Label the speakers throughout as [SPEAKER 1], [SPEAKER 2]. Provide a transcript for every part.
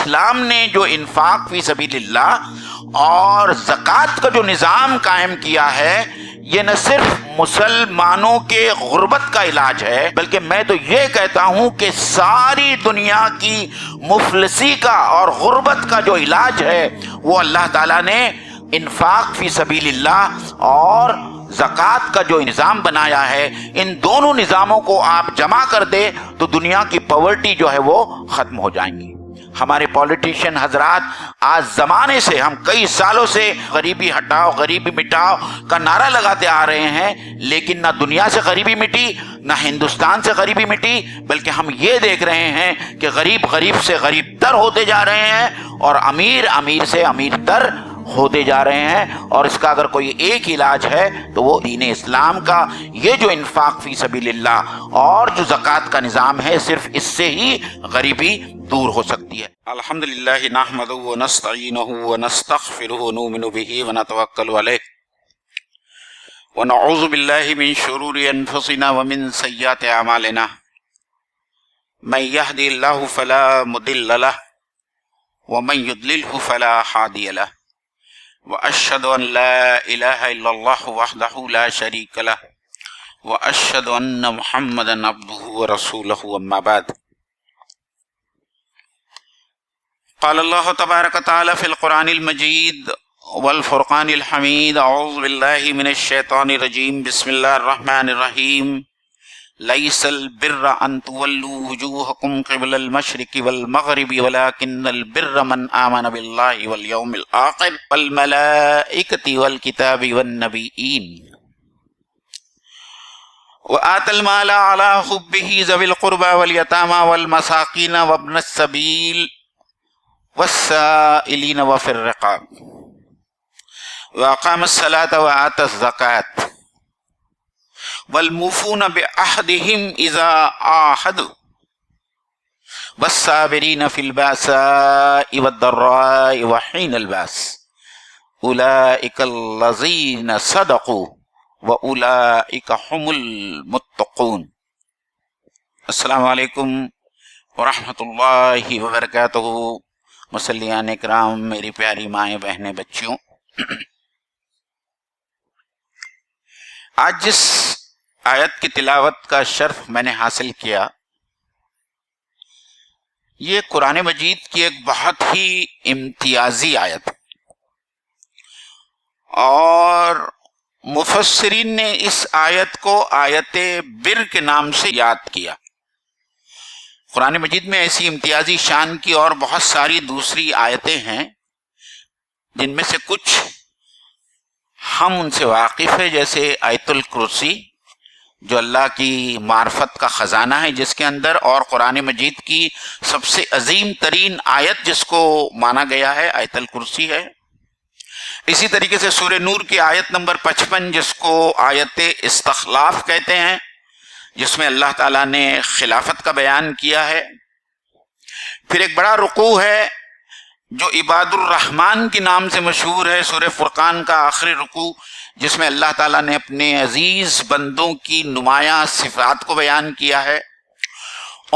[SPEAKER 1] اسلام نے جو انفاق فی سبیل اللہ اور زکوٰۃ کا جو نظام قائم کیا ہے، یہ نہ صرف مسلمانوں کے غربت کا علاج ہے، بلکہ میں تو یہ کہتا ہوں کہ ساری دنیا کی مفلسی کا اور غربت کا جو علاج ہے وہ اللہ تعالیٰ نے انفاق فی سبیل اللہ اور زکوٰۃ کا جو نظام بنایا ہے، ان دونوں نظاموں کو آپ جمع کر دے تو دنیا کی پاورٹی جو ہے وہ ختم ہو جائیں گی۔ ہمارے پولیٹیشین حضرات آج زمانے سے، ہم کئی سالوں سے غریبی ہٹاؤ غریبی مٹاؤ کا نعرہ لگاتے آ رہے ہیں، لیکن نہ دنیا سے غریبی مٹی نہ ہندوستان سے غریبی مٹی، بلکہ ہم یہ دیکھ رہے ہیں کہ غریب غریب سے غریب تر ہوتے جا رہے ہیں اور امیر امیر سے امیر تر ہوتے جا رہے ہیں۔ اور اس کا اگر کوئی ایک علاج ہے تو وہ دین اسلام کا یہ جو انفاق فی سبیل اللہ اور جو زکوٰۃ کا نظام ہے، صرف اس سے ہی غریبی دور ہو سکتی ہے۔ الحمدللہ نحمدہ ونستعینہ ونستغفرہ ونؤمن بہ ونتوکل علیہ ونعوذ باللہ من شرور انفسنا ومن سیئات اعمالنا، من یہد اللہ فلا مضل لہ ومن یضللہ فلا ہادی لہ، واشهد ان لا اله الا الله وحده لا شريك له واشهد ان محمدا عبده ورسوله، اما بعد، قال الله تبارك وتعالى في القرآن المجيد والفرقان الحميد، اعوذ بالله من الشيطان الرجيم، بسم الله الرحمن الرحيم، ليس البر ان تولوا وجوهكم قبل المشرق والمغرب ولكن البر من آمن بالله واليوم الآخر والملائكة والكتاب والنبيين وآتى المال على حبه ذوي القربى واليتامى والمساكين وابن السبيل والسائلين وفي الرقاب وأقام الصلاة وآتى الزكاة والموفون بعہدہم اذا عاہدوا والصابرین فی البأساء والضراء وحین البأس اولئک الذین صدقوا واولئک هم المتقون۔ السلام علیکم ورحمۃ اللہ وبرکاتہ۔ مصلیان اکرام، میری پیاری مائیں بہنیں بچیوں، آج جس آیت کی تلاوت کا شرف میں نے حاصل کیا، یہ قرآن مجید کی ایک بہت ہی امتیازی آیت ہے، اور مفسرین نے اس آیت کو آیت بر کے نام سے یاد کیا۔ قرآن مجید میں ایسی امتیازی شان کی اور بہت ساری دوسری آیتیں ہیں جن میں سے کچھ ہم ان سے واقف ہیں، جیسے آیت الکرسی جو اللہ کی معرفت کا خزانہ ہے، جس کے اندر، اور قرآن مجید کی سب سے عظیم ترین آیت جس کو مانا گیا ہے آیت الکرسی ہے۔ اسی طریقے سے سورہ نور کی آیت نمبر 55 جس کو آیت استخلاف کہتے ہیں، جس میں اللہ تعالیٰ نے خلافت کا بیان کیا ہے۔ پھر ایک بڑا رکوع ہے جو عباد الرحمن کے نام سے مشہور ہے، سورہ فرقان کا آخری رکوع، جس میں اللہ تعالیٰ نے اپنے عزیز بندوں کی نمایاں صفات کو بیان کیا ہے۔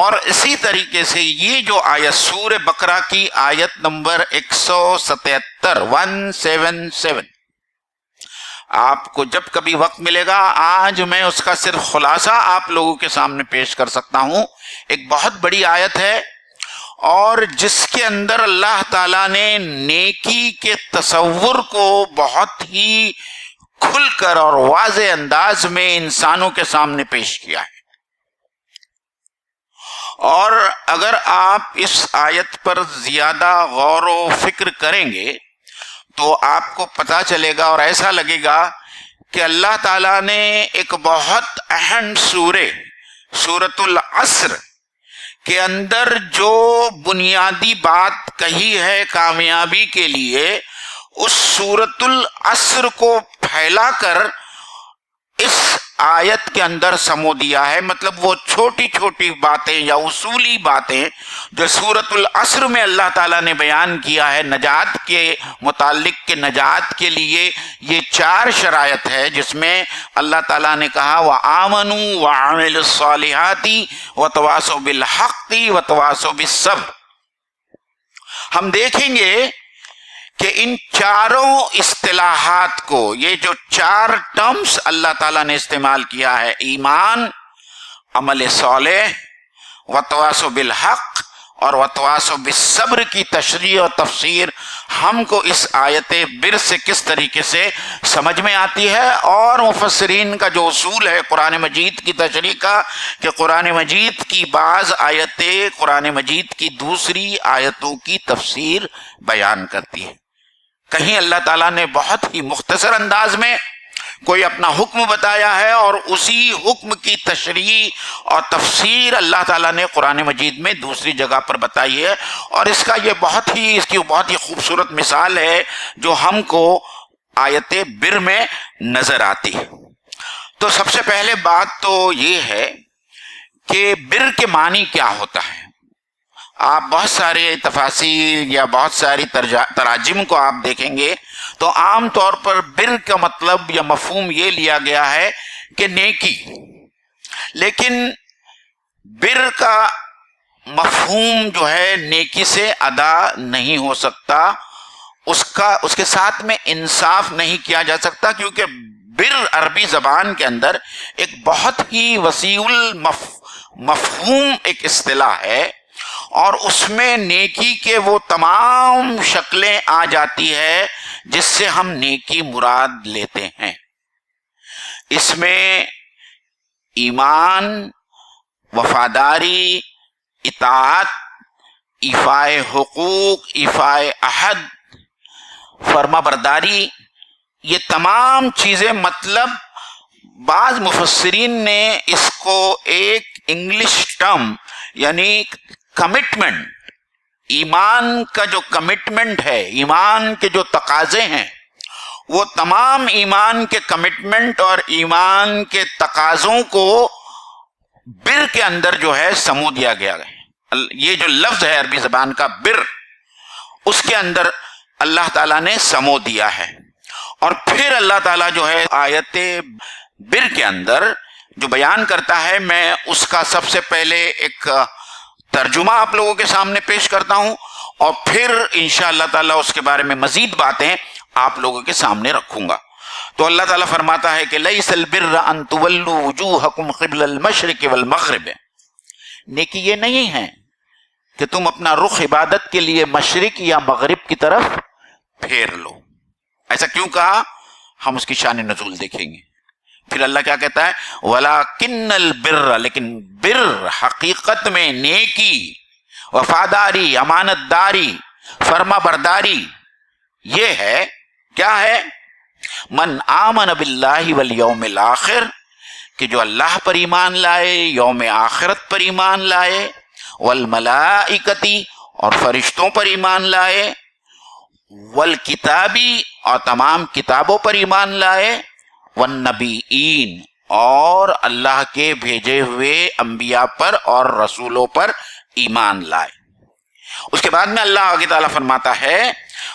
[SPEAKER 1] اور اسی طریقے سے یہ جو آیت سورہ بقرہ کی آیت نمبر 177 آپ کو جب کبھی وقت ملے گا، آج میں اس کا صرف خلاصہ آپ لوگوں کے سامنے پیش کر سکتا ہوں۔ ایک بہت بڑی آیت ہے، اور جس کے اندر اللہ تعالیٰ نے نیکی کے تصور کو بہت ہی کھل کر اور واضح انداز میں انسانوں کے سامنے پیش کیا ہے۔ اور اگر آپ اس آیت پر زیادہ غور و فکر کریں گے تو آپ کو پتہ چلے گا اور ایسا لگے گا کہ اللہ تعالیٰ نے ایک بہت اہم سورۃ العصر کے اندر جو بنیادی بات کہی ہے کامیابی کے لیے، اس سورۃ العصر کو پھیلا کر اس آیت کے اندر سمو دیا ہے۔ مطلب وہ چھوٹی چھوٹی باتیں یا اصولی باتیں جو سورۃ العصر میں اللہ تعالیٰ نے بیان کیا ہے نجات کے متعلق، کہ نجات کے لیے یہ 4 شرائط ہے، جس میں اللہ تعالیٰ نے کہا وَآمَنُوا وَعَمِلُوا الصَّالِحَاتِ وَتَوَاصَوْا بِالْحَقِّ وَتَوَاصَوْا بِالصَّبْرِ۔ ہم دیکھیں گے کہ ان چاروں اصطلاحات کو، یہ جو چار ٹرمز اللہ تعالیٰ نے استعمال کیا ہے، ایمان، عمل صالح، وتواصوا بالحق اور وتواصوا بالصبر کی تشریح اور تفسیر ہم کو اس آیت بر سے کس طریقے سے سمجھ میں آتی ہے، اور مفسرین کا جو اصول ہے قرآن مجید کی تشریح کا، کہ قرآن مجید کی بعض آیتیں قرآن مجید کی دوسری آیتوں کی تفسیر بیان کرتی ہے۔ کہیں اللہ تعالیٰ نے بہت ہی مختصر انداز میں کوئی اپنا حکم بتایا ہے، اور اسی حکم کی تشریح اور تفسیر اللہ تعالیٰ نے قرآن مجید میں دوسری جگہ پر بتائی ہے، اور اس کی بہت ہی خوبصورت مثال ہے جو ہم کو آیت بر میں نظر آتی ہے۔ تو سب سے پہلے بات تو یہ ہے کہ بر کے معنی کیا ہوتا ہے۔ آپ بہت سارے تفاسیر یا بہت ساری تراجم کو آپ دیکھیں گے تو عام طور پر بر کا مطلب یا مفہوم یہ لیا گیا ہے کہ نیکی، لیکن بر کا مفہوم جو ہے نیکی سے ادا نہیں ہو سکتا، اس کے ساتھ میں انصاف نہیں کیا جا سکتا، کیونکہ بر عربی زبان کے اندر ایک بہت ہی وسیع مفہوم ایک اصطلاح ہے، اور اس میں نیکی کے وہ تمام شکلیں آ جاتی ہے جس سے ہم نیکی مراد لیتے ہیں۔ اس میں ایمان، وفاداری، اطاعت، ایفائے حقوق، ایفائے عہد، فرما برداری، یہ تمام چیزیں، مطلب بعض مفسرین نے اس کو ایک انگلش ٹرم یعنی کمٹمنٹ، ایمان کا جو کمٹمنٹ ہے، ایمان کے جو تقاضے ہیں، وہ تمام ایمان کے کمٹمنٹ اور ایمان کے تقاضوں کو بر کے اندر جو ہے سمو دیا گیا ہے۔ یہ جو لفظ ہے عربی زبان کا بر، اس کے اندر اللہ تعالیٰ نے سمو دیا ہے۔ اور پھر اللہ تعالیٰ جو ہے آیت بر کے اندر جو بیان کرتا ہے، میں اس کا سب سے پہلے ایک ترجمہ آپ لوگوں کے سامنے پیش کرتا ہوں، اور پھر انشاءاللہ تعالیٰ اس کے بارے میں مزید باتیں آپ لوگوں کے سامنے رکھوں گا۔ تو اللہ تعالیٰ فرماتا ہے کہ لیس البر ان تولوا وجوہکم قبل المشرق والمغرب، نیکی یہ نہیں ہے کہ تم اپنا رخ عبادت کے لیے مشرق یا مغرب کی طرف پھیر لو۔ ایسا کیوں کہا؟ ہم اس کی شان نزول دیکھیں گے۔ پھر اللہ کیا کہتا ہے؟ وَلَكِنَّ الْبِرَّ، لیکن بر حقیقت میں نیکی، وفاداری، امانت داری، فرما برداری یہ ہے، کیا ہے؟ من آمن باللہ والیوم الآخر، کہ جو اللہ پر ایمان لائے، یوم آخرت پر ایمان لائے، والملائکتی اور فرشتوں پر ایمان لائے، والکتابی اور تمام کتابوں پر ایمان لائے، والنبیین اور اللہ کے بھیجے ہوئے انبیاء پر اور رسولوں پر ایمان لائے۔ اس کے بعد میں اللہ آگے تعالیٰ فرماتا ہے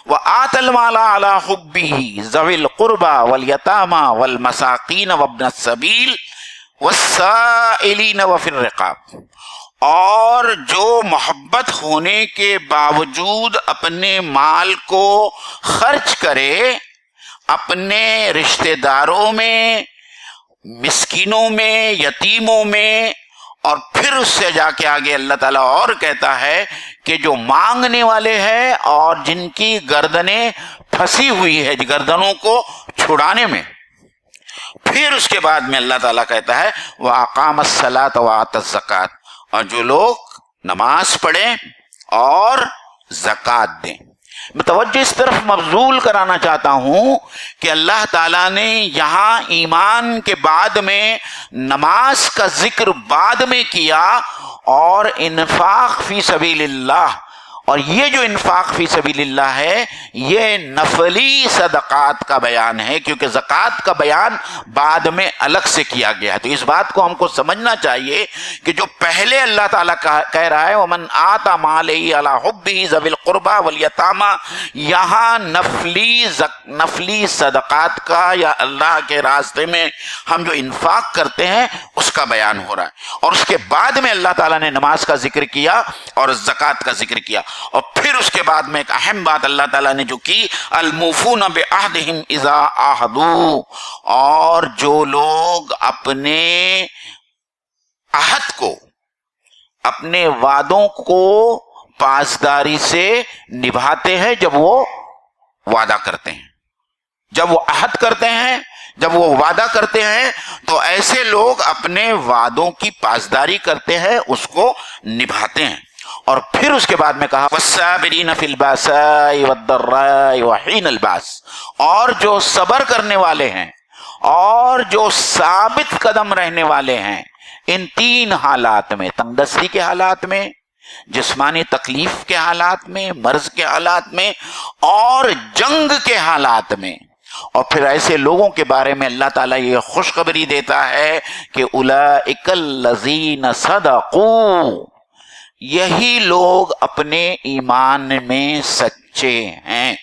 [SPEAKER 1] وَآتَ الْمَالَ عَلَىٰ حُبِّهِ ذَوِي الْقُرْبَىٰ وَالْيَتَامَىٰ وَالْمَسَاكِينَ وَابْنَ السَّبِيلِ وَالسَّائِلِينَ وَفِي الرِّقَابِ، اور جو محبت ہونے کے باوجود اپنے مال کو خرچ کرے اپنے رشتہ داروں میں، مسکینوں میں، یتیموں میں، اور پھر اس سے جا کے آگے اللہ تعالیٰ اور کہتا ہے کہ جو مانگنے والے ہیں اور جن کی گردنیں پھنسی ہوئی ہے، گردنوں کو چھڑانے میں۔ پھر اس کے بعد میں اللہ تعالیٰ کہتا ہے وَأَقَامَ الصَّلَاةَ وَآتَى الزَّكَاةَ، اور جو لوگ نماز پڑھیں اور زکوٰۃ دیں۔ میں توجہ اس طرف مبذول کرانا چاہتا ہوں کہ اللہ تعالیٰ نے یہاں ایمان کے بعد میں نماز کا ذکر بعد میں کیا، اور انفاق فی سبیل اللہ، اور یہ جو انفاق فی سبیل اللہ ہے یہ نفلی صدقات کا بیان ہے، کیونکہ زکوٰۃ کا بیان بعد میں الگ سے کیا گیا ہے۔ تو اس بات کو ہم کو سمجھنا چاہیے کہ جو پہلے اللہ تعالیٰ کہہ رہا ہے وَمَنْ آتَى مَالَهُ عَلَىٰ حُبِّهِ ذَوِي الْقُرْبَىٰ وَالْيَتَامَىٰ، یہاں نفلی صدقات کا یا اللہ کے راستے میں ہم جو انفاق کرتے ہیں اس کا بیان ہو رہا ہے، اور اس کے بعد میں اللہ تعالیٰ نے نماز کا ذکر کیا اور زکوٰۃ کا ذکر کیا۔ اور پھر اس کے بعد میں ایک اہم بات اللہ تعالیٰ نے جو کی، الموفون بعہدہم اذا عاہدوا، اور جو لوگ اپنے عہد کو، اپنے وعدوں کو پاسداری سے نبھاتے ہیں جب وہ وعدہ کرتے ہیں، جب وہ عہد کرتے ہیں، جب وہ وعدہ کرتے ہیں، تو ایسے لوگ اپنے وعدوں کی پاسداری کرتے ہیں، اس کو نبھاتے ہیں۔ اور پھر اس کے بعد میں کہا والصابرین فی الباساء والضراء وحین الباس، اور جو صبر کرنے والے ہیں اور جو ثابت قدم رہنے والے ہیں ان تین حالات میں، تنگ دستی کے حالات میں، جسمانی تکلیف کے حالات میں، مرض کے حالات میں، اور جنگ کے حالات میں۔ اور پھر ایسے لوگوں کے بارے میں اللہ تعالیٰ یہ خوشخبری دیتا ہے کہ اولئک الذین صدقوا، یہی لوگ اپنے ایمان میں سچے ہیں۔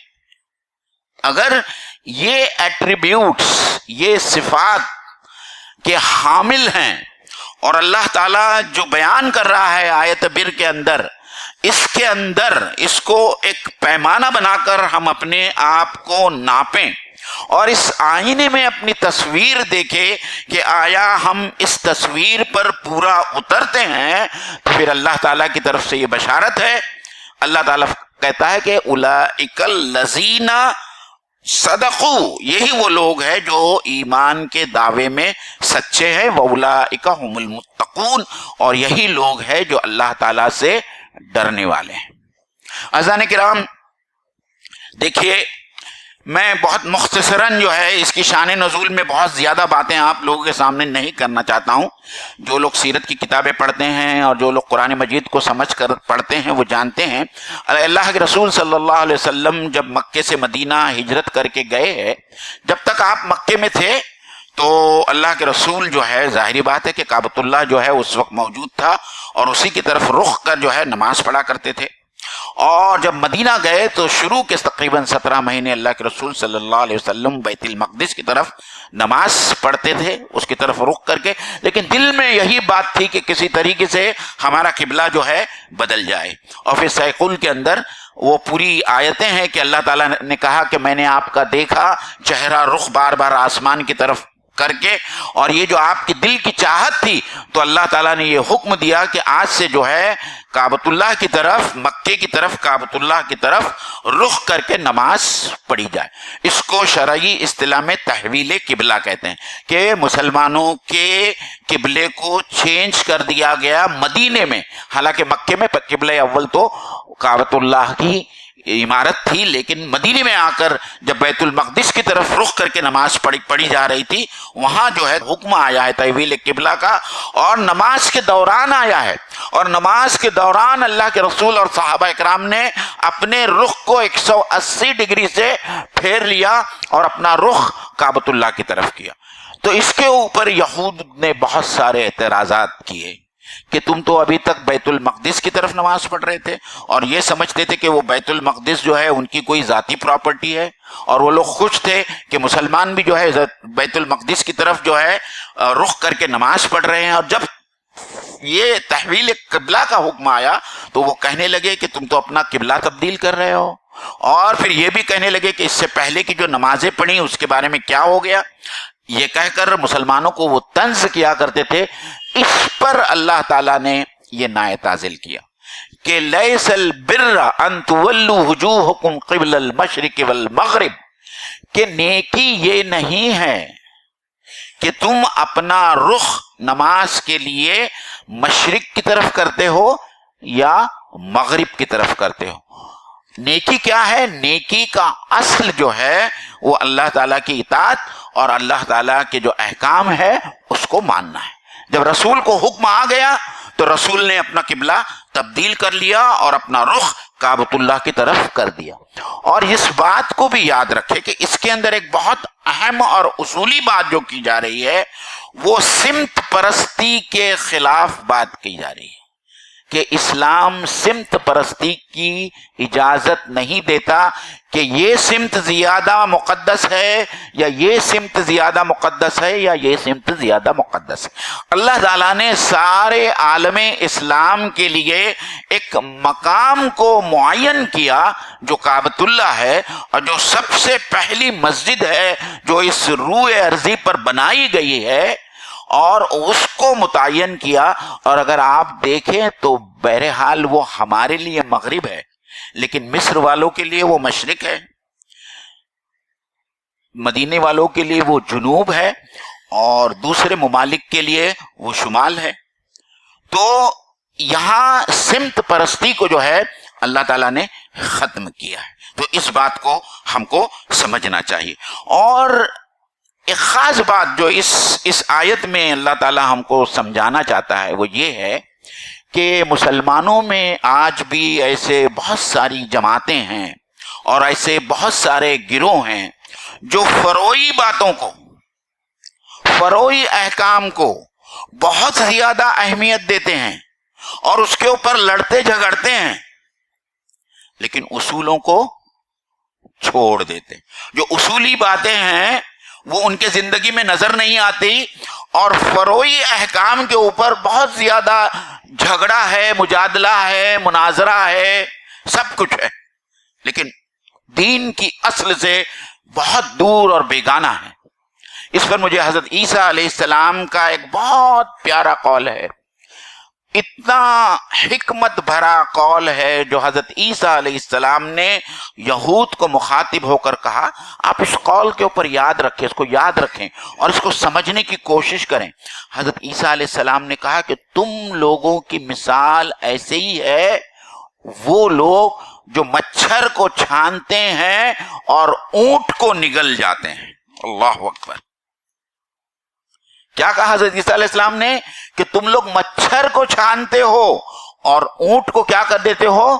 [SPEAKER 1] اگر یہ ایٹریبیوٹس، یہ صفات کے حامل ہیں، اور اللہ تعالیٰ جو بیان کر رہا ہے آیت بر کے اندر، اس کے اندر اس کو ایک پیمانہ بنا کر ہم اپنے آپ کو ناپیں اور اس آئینے میں اپنی تصویر دیکھیں کہ آیا ہم اس تصویر پر پورا اترتے ہیں، تو پھر اللہ تعالیٰ کی طرف سے یہ بشارت ہے۔ اللہ تعالیٰ کہتا ہے کہ اولئک الذین صدقوا، یہی وہ لوگ ہیں جو ایمان کے دعوے میں سچے ہیں، وَأُولَئِكَ هُمُ الْمُتَّقُونَ، اور یہی لوگ ہیں جو اللہ تعالیٰ سے ڈرنے والے ہیں۔ عزیزان کرام، دیکھیے میں بہت مختصراً جو ہے اس کی شان نزول میں بہت زیادہ باتیں آپ لوگوں کے سامنے نہیں کرنا چاہتا ہوں۔ جو لوگ سیرت کی کتابیں پڑھتے ہیں اور جو لوگ قرآن مجید کو سمجھ کر پڑھتے ہیں وہ جانتے ہیں اللہ کے رسول صلی اللہ علیہ وسلم جب مکے سے مدینہ ہجرت کر کے گئے ہیں، جب تک آپ مکے میں تھے تو اللہ کے رسول جو ہے، ظاہری بات ہے کہ کعبۃ اللہ جو ہے اس وقت موجود تھا اور اسی کی طرف رخ کر جو ہے نماز پڑھا کرتے تھے۔ اور جب مدینہ گئے تو شروع کے تقریباً 17 مہینے اللہ کے رسول صلی اللہ علیہ وسلم بیت المقدس کی طرف نماز پڑھتے تھے، اس کی طرف رخ کر کے، لیکن دل میں یہی بات تھی کہ کسی طریقے سے ہمارا قبلہ جو ہے بدل جائے۔ اور پھر سیقل کے اندر وہ پوری آیتیں ہیں کہ اللہ تعالیٰ نے کہا کہ میں نے آپ کا دیکھا چہرہ رخ بار بار آسمان کی طرف کر کے، اور یہ جو آپ کی دل کی چاہت تھی تو اللہ تعالیٰ نے یہ حکم دیا کہ آج سے جو ہے کعبۃ اللہ کی طرف، مکے کی طرف، کعبۃ اللہ کی طرف رخ کر کے نماز پڑھی جائے۔ اس کو شرعی اصطلاح میں تحویل قبلہ کہتے ہیں کہ مسلمانوں کے قبلے کو چینج کر دیا گیا مدینے میں۔ حالانکہ مکے میں قبلہ اول تو کعبۃ اللہ کی عمارت تھی، لیکن مدینے میں آ کر جب بیت المقدس کی طرف رخ کر کے نماز پڑھی جا رہی تھی، وہاں جو ہے حکم آیا ہے تحویل قبلہ کا، اور نماز کے دوران آیا ہے۔ اور نماز کے دوران اللہ کے رسول اور صحابہ اکرام نے اپنے رخ کو 180 ڈگری سے پھیر لیا اور اپنا رخ کعبۃ اللہ کی طرف کیا۔ تو اس کے اوپر یہود نے بہت سارے اعتراضات کیے کہ تم تو ابھی تک بیت المقدس کی طرف نماز پڑھ رہے تھے اور یہ سمجھتے تھے کہ وہ بیت المقدس جو ہے ان کی کوئی ذاتی پراپرٹی ہے، اور وہ لوگ خوش تھے کہ مسلمان بھی جو ہے بیت المقدس کی طرف جو ہے رخ کر کے نماز پڑھ رہے ہیں۔ اور جب یہ تحویل قبلہ کا حکم آیا تو وہ کہنے لگے کہ تم تو اپنا قبلہ تبدیل کر رہے ہو، اور پھر یہ بھی کہنے لگے کہ اس سے پہلے کی جو نمازیں پڑھی اس کے بارے میں کیا ہو گیا۔ یہ کہہ کر مسلمانوں کو وہ طنز کیا کرتے تھے۔ اس پر اللہ تعالیٰ نے یہ آیت نازل کیا کہ لیس البر ان تولوا وجوہکم قبل المشرق والمغرب، کہ نیکی یہ نہیں ہے کہ تم اپنا رخ نماز کے لیے مشرق کی طرف کرتے ہو یا مغرب کی طرف کرتے ہو۔ نیکی کیا ہے؟ نیکی کا اصل جو ہے وہ اللہ تعالیٰ کی اطاعت اور اللہ تعالیٰ کے جو احکام ہے اس کو ماننا ہے۔ جب رسول کو حکم آ گیا تو رسول نے اپنا قبلہ تبدیل کر لیا اور اپنا رخ کعبۃ اللہ کی طرف کر دیا۔ اور اس بات کو بھی یاد رکھے کہ اس کے اندر ایک بہت اہم اور اصولی بات جو کی جا رہی ہے وہ سمت پرستی کے خلاف بات کی جا رہی ہے کہ اسلام سمت پرستی کی اجازت نہیں دیتا کہ یہ سمت زیادہ مقدس ہے یا یہ سمت زیادہ مقدس ہے یا یہ سمت زیادہ مقدس ہے۔ اللہ تعالیٰ نے سارے عالم اسلام کے لیے ایک مقام کو معین کیا جو کعبۃ اللہ ہے، اور جو سب سے پہلی مسجد ہے جو اس روئے ارضی پر بنائی گئی ہے، اور اس کو متعین کیا۔ اور اگر آپ دیکھیں تو بہرحال وہ ہمارے لیے مغرب ہے، لیکن مصر والوں کے لیے وہ مشرق ہے، مدینے والوں کے لیے وہ جنوب ہے، اور دوسرے ممالک کے لیے وہ شمال ہے۔ تو یہاں سمت پرستی کو جو ہے اللہ تعالیٰ نے ختم کیا ہے۔ تو اس بات کو ہم کو سمجھنا چاہیے۔ اور ایک خاص بات جو اس آیت میں اللہ تعالیٰ ہم کو سمجھانا چاہتا ہے وہ یہ ہے کہ مسلمانوں میں آج بھی ایسے بہت ساری جماعتیں ہیں اور ایسے بہت سارے گروہ ہیں جو فروعی باتوں کو، فروعی احکام کو بہت زیادہ اہمیت دیتے ہیں اور اس کے اوپر لڑتے جھگڑتے ہیں، لیکن اصولوں کو چھوڑ دیتے ہیں۔ جو اصولی باتیں ہیں وہ ان کے زندگی میں نظر نہیں آتی، اور فروعی احکام کے اوپر بہت زیادہ جھگڑا ہے، مجادلہ ہے، مناظرہ ہے، سب کچھ ہے، لیکن دین کی اصل سے بہت دور اور بیگانہ ہے۔ اس پر مجھے حضرت عیسیٰ علیہ السلام کا ایک بہت پیارا قول ہے، اتنا حکمت بھرا قول ہے جو حضرت عیسیٰ علیہ السلام نے یہود کو مخاطب ہو کر کہا۔ آپ اس قول کے اوپر یاد رکھیں، اس کو یاد رکھیں اور اس کو سمجھنے کی کوشش کریں۔ حضرت عیسیٰ علیہ السلام نے کہا کہ تم لوگوں کی مثال ایسے ہی ہے وہ لوگ جو مچھر کو چھانتے ہیں اور اونٹ کو نگل جاتے ہیں۔ اللہ اکبر! کیا کہا حضرت عیسیٰ علیہ السلام نے؟ کہ تم لوگ مچھر کو چھانتے ہو اور اونٹ کو کیا کر دیتے ہو؟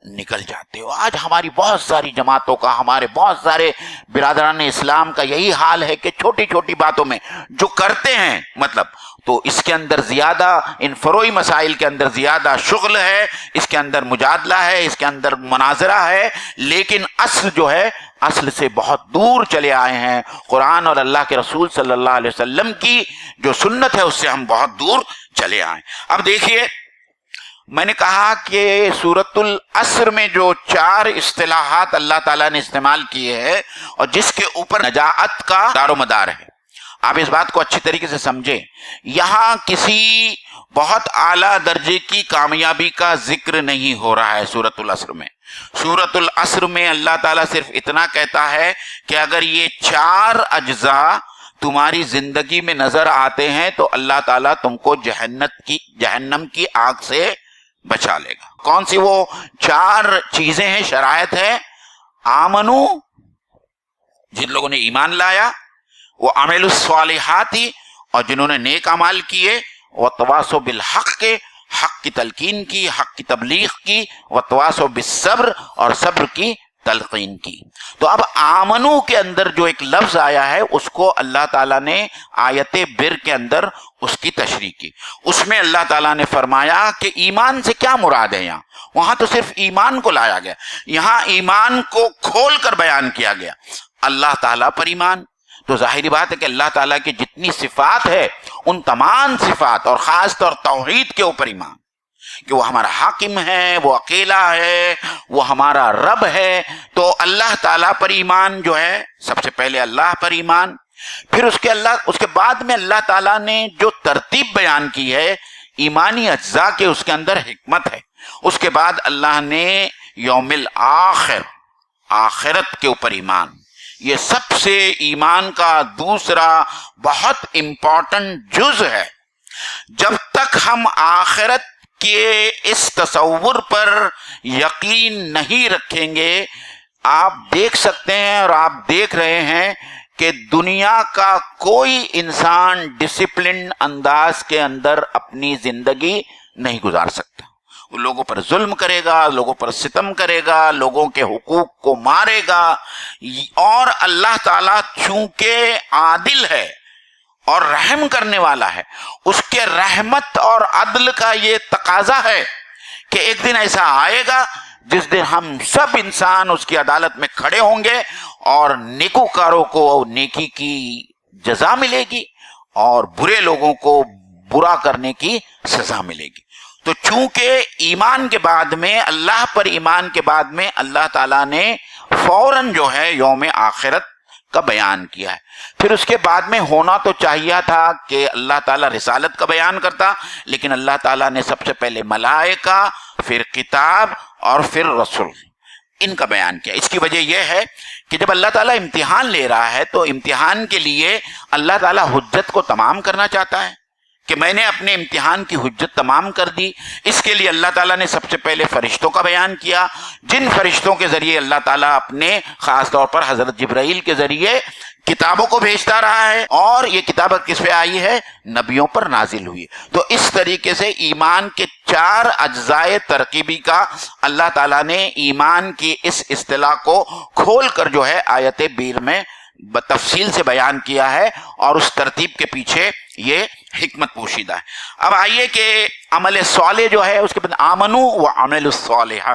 [SPEAKER 1] نکل جاتے ہو۔ آج ہماری بہت ساری جماعتوں کا، ہمارے بہت سارے برادران اسلام کا یہی حال ہے کہ چھوٹی چھوٹی باتوں میں جو کرتے ہیں، مطلب تو اس کے اندر زیادہ، ان فروعی مسائل کے اندر زیادہ شغل ہے، اس کے اندر مجادلہ ہے، اس کے اندر مناظرہ ہے، لیکن اصل جو ہے اصل سے بہت دور چلے آئے ہیں۔ قرآن اور اللہ کے رسول صلی اللہ علیہ وسلم کی جو سنت ہے اس سے ہم بہت دور چلے آئے۔ اب دیکھیے، میں نے کہا کہ سورۃ العصر میں جو 4 اصطلاحات اللہ تعالیٰ نے استعمال کیے ہیں اور جس کے اوپر نجات کا دار و مدار ہے، آپ اس بات کو اچھی طریقے سے سمجھیں۔ یہاں کسی بہت اعلیٰ درجے کی کامیابی کا ذکر نہیں ہو رہا ہے سورۃ العصر میں۔ سورۃ العصر میں اللہ تعالیٰ صرف اتنا کہتا ہے کہ اگر یہ 4 اجزاء تمہاری زندگی میں نظر آتے ہیں تو اللہ تعالیٰ تم کو جہنم کی آگ سے بچا لے گا۔ کون سی وہ 4 چیزیں ہیں، شرائط ہے؟ آمنو، جن لوگوں نے ایمان لایا، وہ عمل الصالحات، اور جنہوں نے نیک اعمال کیے، وتواصوا بالحق کے، حق کی تلقین کی، حق کی تبلیغ کی، وتواصوا بالصبر، اور صبر کی تلقین کی۔ تو اب آمنو کے اندر جو ایک لفظ آیا ہے اس کو اللہ تعالیٰ نے آیت بر کے اندر اس کی تشریح کی۔ اس میں اللہ تعالیٰ نے فرمایا کہ ایمان سے کیا مراد ہے یہاں؟ وہاں تو صرف ایمان کو لایا گیا، یہاں ایمان کو کھول کر بیان کیا گیا۔ اللہ تعالیٰ پر ایمان، تو ظاہری بات ہے کہ اللہ تعالیٰ کی جتنی صفات ہے ان تمام صفات اور خاص طور توحید کے اوپر ایمان، کہ وہ ہمارا حاکم ہے، وہ اکیلا ہے، وہ ہمارا رب ہے۔ تو اللہ تعالیٰ پر ایمان جو ہے، سب سے پہلے اللہ پر ایمان، پھر اس کے بعد میں اللہ تعالیٰ نے جو ترتیب بیان کی ہے ایمانی اجزاء کے، اس کے اندر حکمت ہے۔ اس کے بعد اللہ نے یوم الآخر، آخرت کے اوپر ایمان، یہ سب سے ایمان کا دوسرا بہت امپورٹنٹ جز ہے۔ جب تک ہم آخرت کے اس تصور پر یقین نہیں رکھیں گے، آپ دیکھ سکتے ہیں اور آپ دیکھ رہے ہیں کہ دنیا کا کوئی انسان ڈسپلن انداز کے اندر اپنی زندگی نہیں گزار سکتا۔ وہ لوگوں پر ظلم کرے گا، لوگوں پر ستم کرے گا، لوگوں کے حقوق کو مارے گا، اور اللہ تعالیٰ چونکہ عادل ہے اور رحم کرنے والا ہے، اس کے رحمت اور عدل کا یہ تقاضا ہے کہ ایک دن ایسا آئے گا جس دن ہم سب انسان اس کی عدالت میں کھڑے ہوں گے اور نیکوکاروں کو نیکی کی جزا ملے گی اور برے لوگوں کو برا کرنے کی سزا ملے گی۔ تو چونکہ ایمان کے بعد میں، اللہ پر ایمان کے بعد میں اللہ تعالیٰ نے فوراً جو ہے یوم آخرت کا بیان کیا ہے، پھر اس کے بعد میں ہونا تو چاہیے تھا کہ اللہ تعالیٰ رسالت کا بیان کرتا، لیکن اللہ تعالیٰ نے سب سے پہلے ملائکہ، پھر کتاب اور پھر رسول، ان کا بیان کیا۔ اس کی وجہ یہ ہے کہ جب اللہ تعالیٰ امتحان لے رہا ہے تو امتحان کے لیے اللہ تعالیٰ حجت کو تمام کرنا چاہتا ہے کہ میں نے اپنے امتحان کی حجت تمام کر دی۔ اس کے لیے اللہ تعالیٰ نے سب سے پہلے فرشتوں کا بیان کیا، جن فرشتوں کے ذریعے اللہ تعالیٰ اپنے خاص طور پر حضرت جبرائیل کے ذریعے کتابوں کو بھیجتا رہا ہے، اور یہ کتابت کس پہ آئی ہے؟ نبیوں پر نازل ہوئی۔ تو اس طریقے سے ایمان کے 4 اجزائے ترکیبی کا اللہ تعالیٰ نے ایمان کی اس اصطلاح کو کھول کر جو ہے آیت بیر میں بتفصیل سے بیان کیا ہے، اور اس ترتیب کے پیچھے یہ حکمت پوشیدہ ہے۔ اب آئیے کہ عمل صالح جو ہے اس کے بعد آمنو و عمل الصالحہ،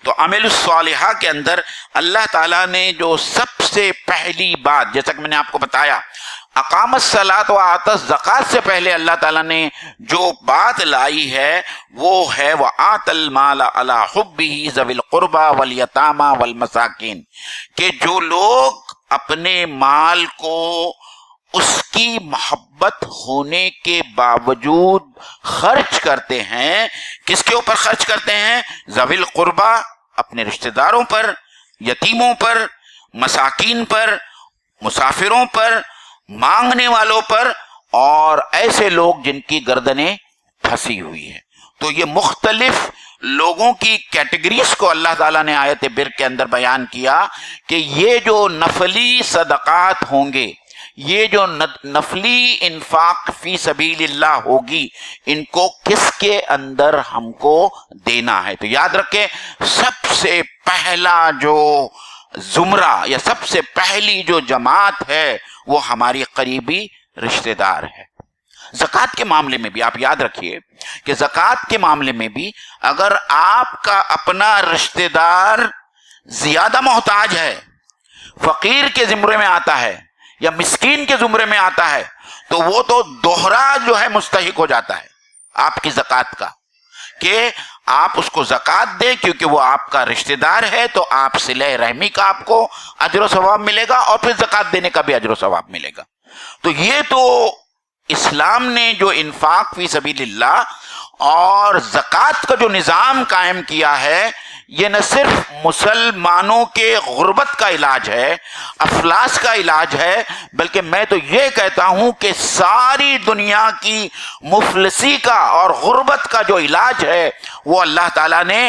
[SPEAKER 1] تو عمل الصالحہ کے اندر اللہ تعالیٰ نے جو سب سے پہلی بات، جیسا کہ میں نے آپ کو بتایا، اقام الصلاۃ و آتا الزکوٰۃ سے پہلے اللہ تعالیٰ نے جو بات لائی ہے وہ ہے وآت المال علی حبہ ذوی القربى والیتامى والمساکین، کہ جو لوگ اپنے مال کو اس کی محبت ہونے کے باوجود خرچ کرتے ہیں، کس کے اوپر خرچ کرتے ہیں؟ ذوی القربى، اپنے رشتہ داروں پر، یتیموں پر، مساکین پر، مسافروں پر، مانگنے والوں پر، اور ایسے لوگ جن کی گردنیں پھنسی ہوئی ہیں۔ تو یہ مختلف لوگوں کی کیٹیگریز کو اللہ تعالیٰ نے آیت بر کے اندر بیان کیا کہ یہ جو نفلی صدقات ہوں گے، یہ جو نفلی انفاق فی سبیل اللہ ہوگی، ان کو کس کے اندر ہم کو دینا ہے۔ تو یاد رکھیں، سب سے پہلا جو زمرہ یا سب سے پہلی جو جماعت ہے وہ ہماری قریبی رشتہ دار ہے۔ زکوٰۃ کے معاملے میں بھی آپ یاد رکھیے کہ زکوٰۃ کے معاملے میں بھی اگر آپ کا اپنا رشتہ دار زیادہ محتاج ہے، فقیر کے زمرے میں آتا ہے یا مسکین کے زمرے میں آتا ہے، تو وہ تو دوہرا جو ہے مستحق ہو جاتا ہے آپ کی زکوٰۃ کا، کہ آپ اس کو زکوٰۃ دیں کیونکہ وہ آپ کا رشتہ دار ہے، تو آپ صلہ رحمی کا آپ کو اجر و ثواب ملے گا، اور پھر زکوٰۃ دینے کا بھی اجر و ثواب ملے گا۔ تو یہ تو اسلام نے جو انفاق فی سبیل اللہ اور زکوٰۃ کا جو نظام قائم کیا ہے، یہ نہ صرف مسلمانوں کے غربت کا علاج ہے، افلاس کا علاج ہے، بلکہ میں تو یہ کہتا ہوں کہ ساری دنیا کی مفلسی کا اور غربت کا جو علاج ہے وہ اللہ تعالیٰ نے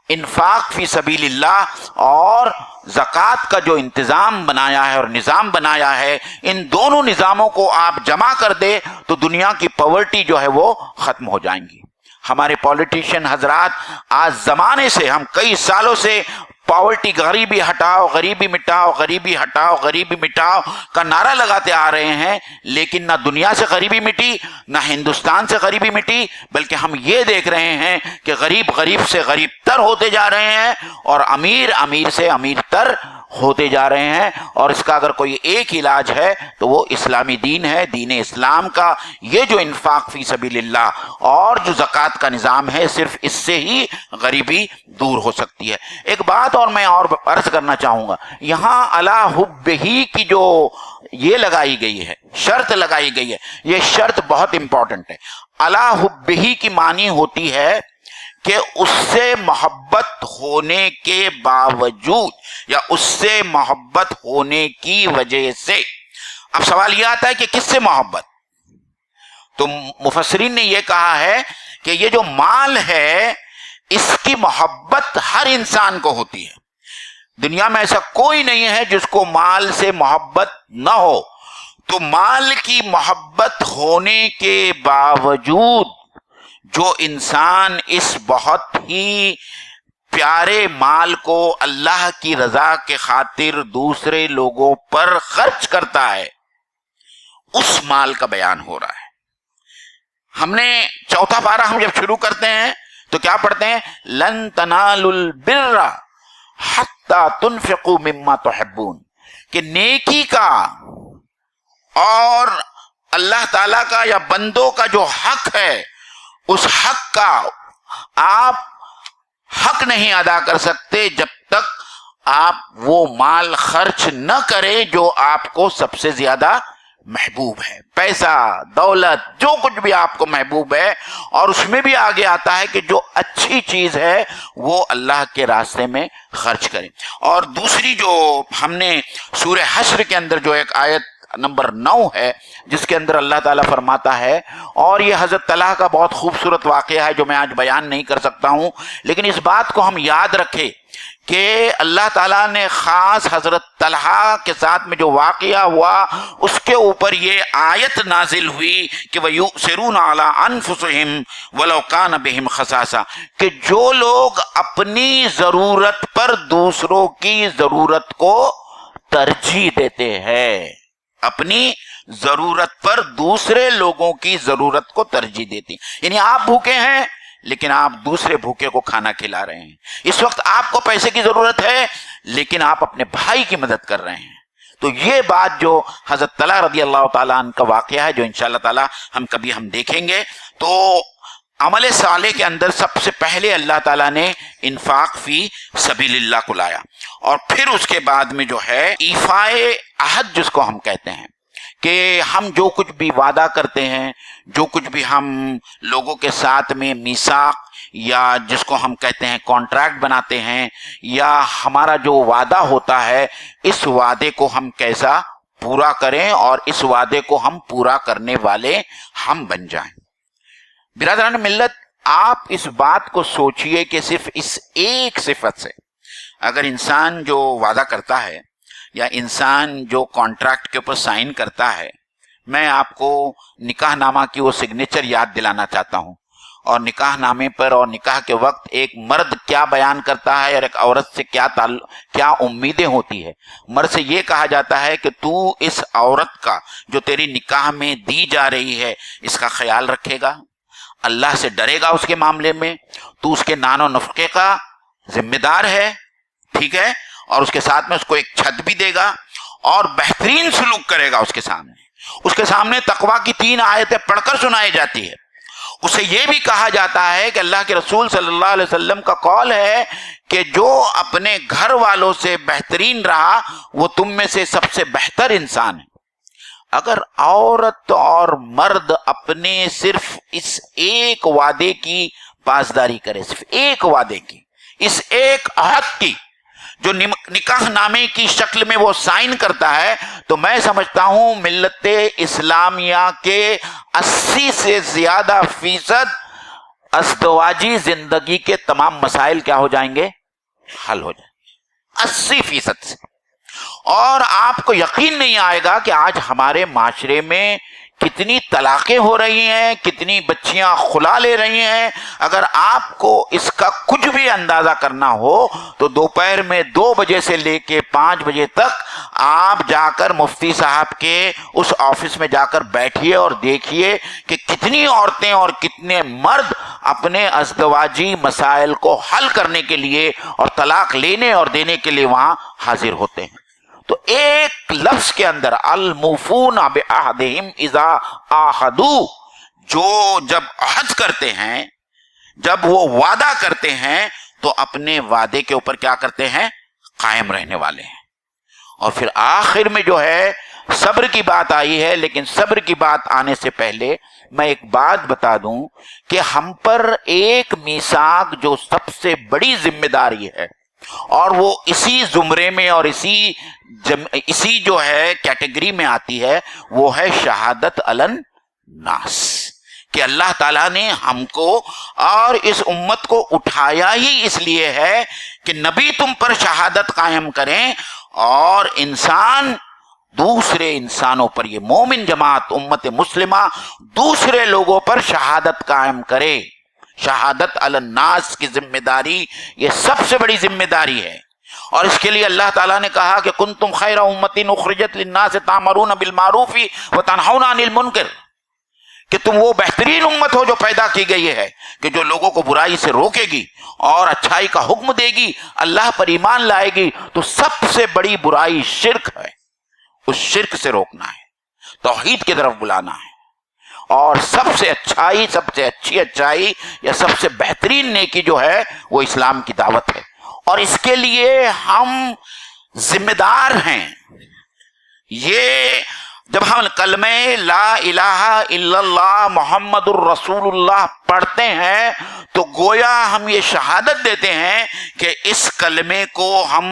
[SPEAKER 1] انفاق فی سبیل اللہ اور زکوٰۃ کا جو انتظام بنایا ہے اور نظام بنایا ہے، ان دونوں نظاموں کو آپ جمع کر دے تو دنیا کی پاورٹی جو ہے وہ ختم ہو جائیں گی۔ ہمارے پولیٹیشین حضرات آج زمانے سے، ہم کئی سالوں سے پاورٹی، غریبی ہٹاؤ، غریبی مٹاؤ، غریبی ہٹاؤ، غریبی مٹاؤ کا نعرہ لگاتے آ رہے ہیں، لیکن نہ دنیا سے غریبی مٹی، نہ ہندوستان سے غریبی مٹی، بلکہ ہم یہ دیکھ رہے ہیں کہ غریب غریب سے غریب تر ہوتے جا رہے ہیں، اور امیر امیر سے امیر تر ہوتے جا رہے ہیں۔ اور اس کا اگر کوئی ایک علاج ہے تو وہ اسلامی دین ہے، دین اسلام کا یہ جو انفاق فی سبیل اللہ اور جو زکوٰۃ کا نظام ہے، صرف اس سے ہی غریبی دور ہو سکتی ہے۔ ایک بات اور میں اور عرض کرنا چاہوں گا، یہاں علی حبہ کی جو یہ لگائی گئی ہے، شرط لگائی گئی ہے، یہ شرط بہت امپورٹنٹ ہے۔ علی حبہ کی معنی ہوتی ہے کہ اس سے محبت ہونے کے باوجود یا اس سے محبت ہونے کی وجہ سے۔ اب سوال یہ آتا ہے کہ کس سے محبت؟ تو مفسرین نے یہ کہا ہے کہ یہ جو مال ہے اس کی محبت ہر انسان کو ہوتی ہے۔ دنیا میں ایسا کوئی نہیں ہے جس کو مال سے محبت نہ ہو۔ تو مال کی محبت ہونے کے باوجود جو انسان اس بہت ہی پیارے مال کو اللہ کی رضا کے خاطر دوسرے لوگوں پر خرچ کرتا ہے، اس مال کا بیان ہو رہا ہے۔ ہم نے چوتھا پارہ ہم جب شروع کرتے ہیں تو کیا پڑھتے ہیں؟ لن تنالوا البر حتی تنفقوا مما تحبون، کہ نیکی کا اور اللہ تعالی کا یا بندوں کا جو حق ہے، اس حق کا آپ حق نہیں ادا کر سکتے جب تک آپ وہ مال خرچ نہ کریں جو آپ کو سب سے زیادہ محبوب ہے. پیسہ، دولت، جو کچھ بھی آپ کو محبوب ہے، اور اس میں بھی آگے آتا ہے کہ جو اچھی چیز ہے وہ اللہ کے راستے میں خرچ کریں. اور دوسری جو ہم نے سورہ حشر کے اندر جو ایک آیت نمبر 9 ہے، جس کے اندر اللہ تعالیٰ فرماتا ہے، اور یہ حضرت طلحہ کا بہت خوبصورت واقعہ ہے جو میں آج بیان نہیں کر سکتا ہوں، لیکن اس بات کو ہم یاد رکھیں کہ اللہ تعالیٰ نے خاص حضرت طلحہ کے ساتھ میں جو واقعہ ہوا اس کے اوپر یہ آیت نازل ہوئی کہ وَيُؤْثِرُونَ عَلَىٰ أَنفُسِهِمْ وَلَوْ كَانَ بِهِمْ خَصَاصَةٌ، کہ جو لوگ اپنی ضرورت پر دوسروں کی ضرورت کو ترجیح دیتے ہیں، اپنی ضرورت پر دوسرے لوگوں کی ضرورت کو ترجیح دیتی ہیں. یعنی آپ بھوکے ہیں لیکن آپ دوسرے بھوکے کو کھانا کھلا رہے ہیں. اس وقت آپ کو پیسے کی ضرورت ہے لیکن آپ اپنے بھائی کی مدد کر رہے ہیں. تو یہ بات جو حضرت طلحہ رضی اللہ تعالیٰ عنہ کا واقعہ ہے، جو انشاءاللہ تعالیٰ ہم دیکھیں گے، تو عمل صالح کے اندر سب سے پہلے اللہ تعالیٰ نے انفاق فی سبیل اللہ کو لایا، اور پھر اس کے بعد میں جو ہے ایفائے عہد جس کو ہم کہتے ہیں، کہ ہم جو کچھ بھی وعدہ کرتے ہیں، جو کچھ بھی ہم لوگوں کے ساتھ میں میثاق یا جس کو ہم کہتے ہیں کانٹریکٹ بناتے ہیں، یا ہمارا جو وعدہ ہوتا ہے، اس وعدے کو ہم کیسا پورا کریں اور اس وعدے کو ہم پورا کرنے والے ہم بن جائیں. برادران ملت، آپ اس بات کو سوچئے کہ صرف اس ایک صفت سے اگر انسان جو وعدہ کرتا ہے یا انسان جو کانٹریکٹ کے اوپر سائن کرتا ہے، میں آپ کو نکاح نامہ کی وہ سگنیچر یاد دلانا چاہتا ہوں، اور نکاح نامے پر اور نکاح کے وقت ایک مرد کیا بیان کرتا ہے اور ایک عورت سے کیا امیدیں ہوتی ہے. مرد سے یہ کہا جاتا ہے کہ تو اس عورت کا جو تیری نکاح میں دی جا رہی ہے اس کا خیال رکھے گا، اللہ سے ڈرے گا اس کے معاملے میں، تو اس کے نان و نفقے کا ذمہ دار ہے، ٹھیک ہے، اور اس کے ساتھ میں اس کو ایک چھت بھی دے گا اور بہترین سلوک کرے گا. اس کے سامنے تقویٰ کی 3 آیتیں پڑھ کر سنائی جاتی ہے. اسے یہ بھی کہا جاتا ہے کہ اللہ کے رسول صلی اللہ علیہ وسلم کا قول ہے کہ جو اپنے گھر والوں سے بہترین رہا وہ تم میں سے سب سے بہتر انسان ہے. اگر عورت اور مرد اپنے صرف اس ایک وعدے کی پاسداری کرے، صرف ایک وعدے کی، اس ایک عہد کی جو نکاح نامے کی شکل میں وہ سائن کرتا ہے، تو میں سمجھتا ہوں ملت اسلامیہ کے 80 سے زیادہ فیصد ازدواجی زندگی کے تمام مسائل کیا ہو جائیں گے؟ حل ہو جائیں گے 80% سے. اور آپ کو یقین نہیں آئے گا کہ آج ہمارے معاشرے میں کتنی طلاقیں ہو رہی ہیں، کتنی بچیاں خلا لے رہی ہیں. اگر آپ کو اس کا کچھ بھی اندازہ کرنا ہو تو دوپہر میں 2 بجے سے لے کے 5 بجے تک آپ جا کر مفتی صاحب کے اس آفس میں جا کر بیٹھیے اور دیکھیے کہ کتنی عورتیں اور کتنے مرد اپنے ازدواجی مسائل کو حل کرنے کے لیے اور طلاق لینے اور دینے کے لیے وہاں حاضر ہوتے ہیں. تو ایک لفظ کے اندر الموفون بعہدہم اذا عاہدوا، جو جب عہد کرتے ہیں، جب وہ وعدہ کرتے ہیں تو اپنے وعدے کے اوپر کیا کرتے ہیں؟ قائم رہنے والے ہیں. اور پھر آخر میں جو ہے صبر کی بات آئی ہے، لیکن صبر کی بات آنے سے پہلے میں ایک بات بتا دوں کہ ہم پر ایک میثاق جو سب سے بڑی ذمہ داری ہے، اور وہ اسی زمرے میں اور اسی جو ہے کیٹیگری میں آتی ہے، وہ ہے شہادت علی الناس. کہ اللہ تعالیٰ نے ہم کو اور اس امت کو اٹھایا ہی اس لیے ہے کہ نبی تم پر شہادت قائم کریں، اور انسان دوسرے انسانوں پر، یہ مومن جماعت امت مسلمہ دوسرے لوگوں پر شہادت قائم کرے. شہادت علی الناس کی ذمہ داری یہ سب سے بڑی ذمہ داری ہے. اور اس کے لیے اللہ تعالیٰ نے کہا کہ کنتم خیر امۃ اخرجت للناس تأمرون بالمعروف وتنہون عن المنکر، کہ تم وہ بہترین امت ہو جو پیدا کی گئی ہے کہ جو لوگوں کو برائی سے روکے گی اور اچھائی کا حکم دے گی، اللہ پر ایمان لائے گی۔ تو سب سے بڑی برائی شرک ہے، اس شرک سے روکنا ہے، توحید کی طرف بلانا ہے، اور سب سے اچھائی، سب سے اچھی اچھائی یا سب سے بہترین نیکی جو ہے وہ اسلام کی دعوت ہے، اور اس کے لیے ہم ذمہ دار ہیں۔ یہ جب ہم کلمہ لا الہ الا اللہ محمد الرسول اللہ پڑھتے ہیں تو گویا ہم یہ شہادت دیتے ہیں کہ اس کلمے کو ہم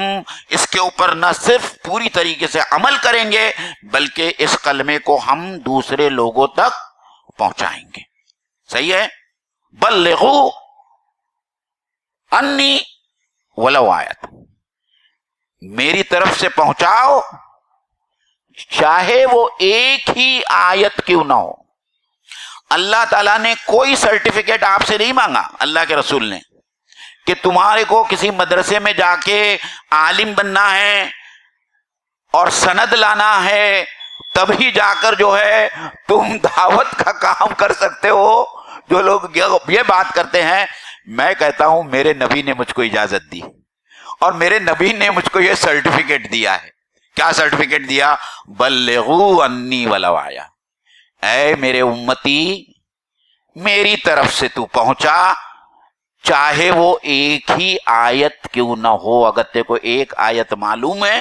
[SPEAKER 1] اس کے اوپر نہ صرف پوری طریقے سے عمل کریں گے بلکہ اس کلمے کو ہم دوسرے لوگوں تک پہنچائیں گے۔ صحیح ہے؟ بلغوا انی ولو آیت، میری طرف سے پہنچاؤ چاہے وہ ایک ہی آیت کیوں نہ ہو۔ اللہ تعالیٰ نے کوئی سرٹیفکیٹ آپ سے نہیں مانگا، اللہ کے رسول نے، کہ تمہارے کو کسی مدرسے میں جا کے عالم بننا ہے اور سند لانا ہے تبھی جا کر جو ہے تم دعوت کا کام کر سکتے ہو۔ جو لوگ یہ بات کرتے ہیں، میں کہتا ہوں میرے نبی نے مجھ کو اجازت دی اور میرے نبی نے مجھ کو یہ سرٹیفکیٹ دیا ہے۔ کیا سرٹیفکیٹ دیا؟ بلغوا انی ولو آیا، اے میرے امتی میری طرف سے تو پہنچا چاہے وہ ایک ہی آیت کیوں نہ ہو۔ اگر تے کو ایک آیت معلوم ہے،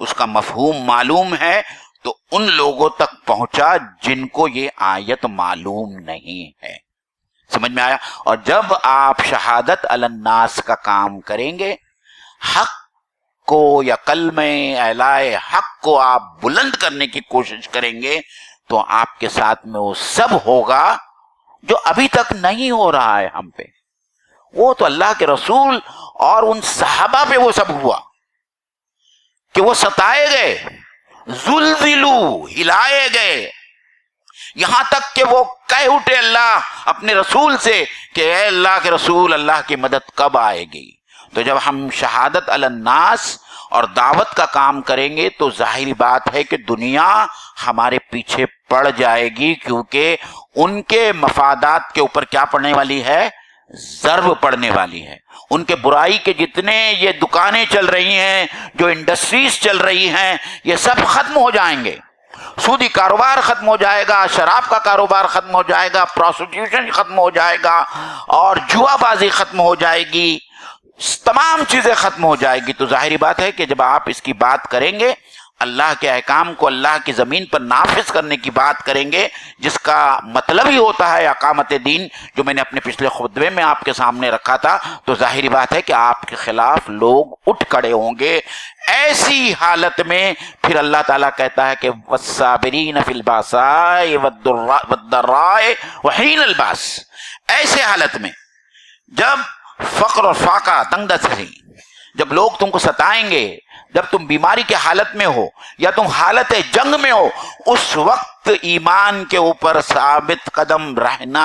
[SPEAKER 1] اس کا مفہوم معلوم ہے، تو ان لوگوں تک پہنچا جن کو یہ آیت معلوم نہیں ہے۔ سمجھ میں آیا؟ اور جب آپ شہادت علی الناس کا کام کریں گے، حق کو یا کلمہ اعلائے حق کو آپ بلند کرنے کی کوشش کریں گے تو آپ کے ساتھ میں وہ سب ہوگا جو ابھی تک نہیں ہو رہا ہے ہم پہ۔ وہ تو اللہ کے رسول اور ان صحابہ پہ وہ سب ہوا کہ وہ ستائے گئے، زلزلوا، ہلائے گئے، یہاں تک کہ وہ کہہ اٹھے اللہ اپنے رسول سے کہ اے اللہ کے رسول، اللہ کی مدد کب آئے گی؟ تو جب ہم شہادت علی الناس اور دعوت کا کام کریں گے تو ظاہری بات ہے کہ دنیا ہمارے پیچھے پڑ جائے گی، کیونکہ ان کے مفادات کے اوپر کیا پڑنے والی ہے؟ ضرب پڑنے والی ہے۔ ان کے برائی کے جتنے یہ دکانیں چل رہی ہیں، جو انڈسٹریز چل رہی ہیں، یہ سب ختم ہو جائیں گے۔ سودی کاروبار ختم ہو جائے گا، شراب کا کاروبار ختم ہو جائے گا، پروسٹیوشن ختم ہو جائے گا، اور جوا بازی ختم ہو جائے گی، تمام چیزیں ختم ہو جائے گی۔ تو ظاہری بات ہے کہ جب آپ اس کی بات کریں گے، اللہ کے احکام کو اللہ کی زمین پر نافذ کرنے کی بات کریں گے، جس کا مطلب ہی ہوتا ہے اقامت دین، جو میں نے اپنے پچھلے خطبے میں آپ کے سامنے رکھا تھا، تو ظاہری بات ہے کہ آپ کے خلاف لوگ اٹھ کھڑے ہوں گے۔ ایسی حالت میں پھر اللہ تعالیٰ کہتا ہے کہ والصابرین فی الباساء والضراء وحین الباس، ایسے حالت میں جب فقر اور فاقہ، تنگ دستی، جب لوگ تم کو ستائیں گے، جب تم بیماری کے حالت میں ہو یا تم حالت جنگ میں ہو، اس وقت ایمان کے اوپر ثابت قدم رہنا،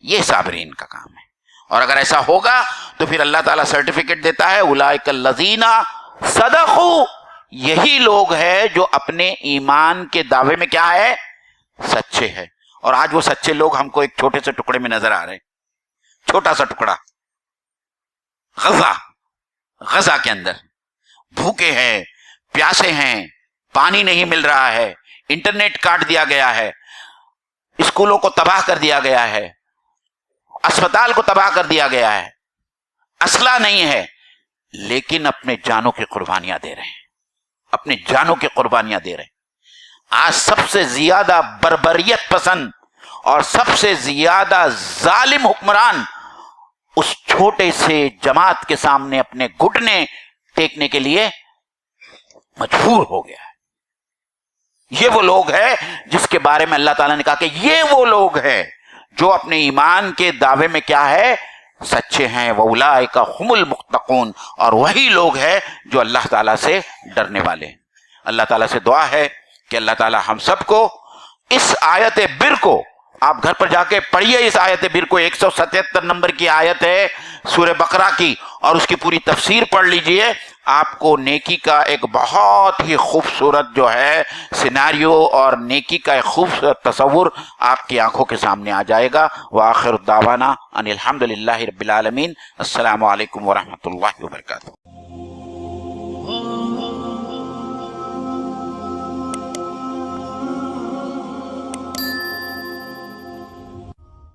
[SPEAKER 1] یہ صابرین کا کام ہے۔ اور اگر ایسا ہوگا تو پھر اللہ تعالیٰ سرٹیفکیٹ دیتا ہے اولئک الذین صدقوا، یہی لوگ ہیں جو اپنے ایمان کے دعوے میں کیا ہے؟ سچے ہیں۔ اور آج وہ سچے لوگ ہم کو ایک چھوٹے سے ٹکڑے میں نظر آ رہے ہیں، چھوٹا سا ٹکڑا، غزہ کے اندر بھوکے ہیں، پیاسے ہیں، پانی نہیں مل رہا ہے، انٹرنیٹ کاٹ دیا گیا ہے، اسکولوں کو تباہ کر دیا گیا ہے، اسپتال کو تباہ کر دیا گیا ہے، اسلحہ نہیں ہے، لیکن اپنے جانوں کی قربانیاں دے رہے ہیں، اپنے جانوں کی قربانیاں دے رہے ہیں۔ آج سب سے زیادہ بربریت پسند اور سب سے زیادہ ظالم حکمران اس چھوٹے سے جماعت کے سامنے اپنے گھٹنے ٹیکنے کے لیے مجبور ہو گیا ہے۔ یہ وہ لوگ ہیں جس کے بارے میں اللہ تعالیٰ نے کہا کہ یہ وہ لوگ ہیں جو اپنے ایمان کے دعوے میں کیا ہے؟ سچے ہیں۔ وَأُولَٰئِكَ هُمُ الْمُتَّقُونَ، اور وہی لوگ ہیں جو اللہ تعالیٰ سے ڈرنے والے ہیں۔ اللہ تعالیٰ سے دعا ہے کہ اللہ تعالیٰ ہم سب کو اس آیت بر کو، آپ گھر پر جا کے پڑھیے اس آیت بر کو، 177 نمبر کی آیت ہے سورہ بقرہ کی، اور اس کی پوری تفسیر پڑھ لیجئے۔ آپ کو نیکی کا ایک بہت ہی خوبصورت جو ہے سیناریو اور نیکی کا ایک خوبصورت تصور آپ کی آنکھوں کے سامنے آ جائے گا۔ وآخر دعوانا ان الحمدللہ رب العالمین۔ السلام علیکم ورحمۃ اللہ وبرکاتہ۔